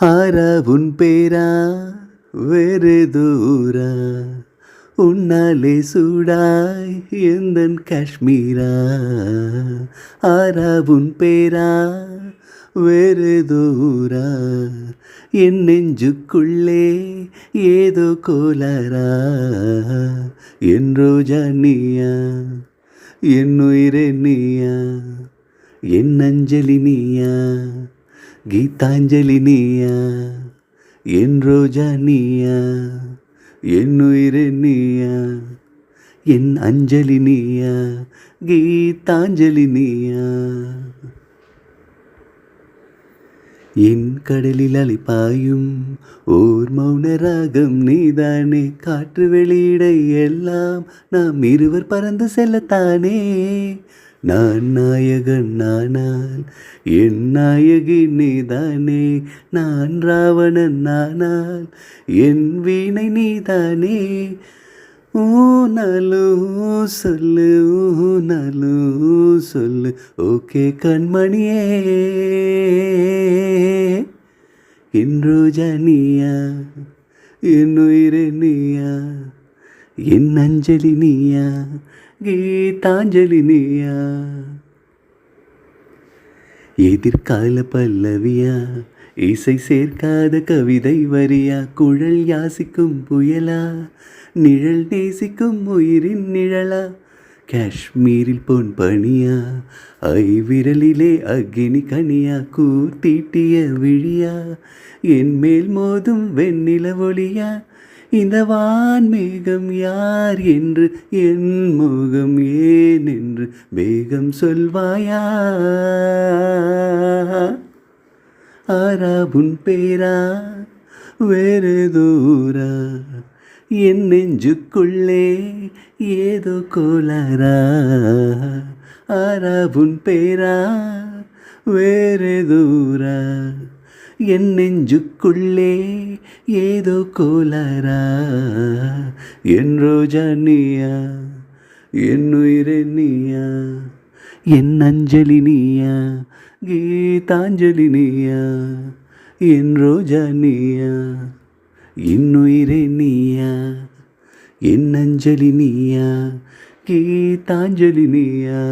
ஆரா உன் பேரா வேறு தூரா உன்னாலே சூடாய் எந்தன் காஷ்மீரா. ஆரா உன் பேரா வேறு தூரா என் நெஞ்சுக்குள்ளே ஏதோ கோலாரா. என் ரோஜா நீயா என் உயிரே நீயா என் அஞ்சலி நீயா கீதாஞ்சலி நீயா என் ரோஜா நீயா என் உயிரே நீயா என் அஞ்சலி நீயா கீதாஞ்சலி நீயா. என் கடலில் அலைப்பாயும் ஓர் மௌன ராகம் நீதானே. காற்று வெளியிட எல்லாம் நாம் இருவர் பறந்து செல்லத்தானே. நான் நாயகன் நானால் என் நாயகி நீதானே. நான் ராவணன் நானால் என் வீணை நீதானே. ஊனாலும் சொல்லு ஊனாலும் சொல்லு ஓகே கண்மணியே. என் ரோஜா நீயா என் உயிரே நீயா என் அஞ்சலி நீயா கீதாஞ்சலி நீயா. எதிர்கால பல்லவியா இசை சேர்க்காத கவிதை வரியா. குழல் யாசிக்கும் புயலா நிழல் நேசிக்கும் உயிரின் நிழலா. காஷ்மீரில் பொன் பனியா ஐவிரலிலே அக்னி கனியா. கூர்த்தீட்டிய விழியா என் மேல் மோதும் வெண்ணில ஒளியா. இந்த வான்மேகம் யார் என்று என் முகம் ஏன் என்று வேகம் சொல்வாயா. ஆரா உன் பேரா வேறு தூரா என் நெஞ்சுக்குள்ளே ஏதோ கோலாரா. ஆரா உன் பேரா வேறு தூரா என் நெஞ்சுக்குள்ளே ஏதோ கோலாரா. என் ரோஜா நீயா என் உயிரே நீயா என் அஞ்சலி நீயா கீதாஞ்சலி நீயா. என் ரோஜா நீயா என் உயிரே நீயா என் அஞ்சலி நீயா கீதாஞ்சலி நீயா.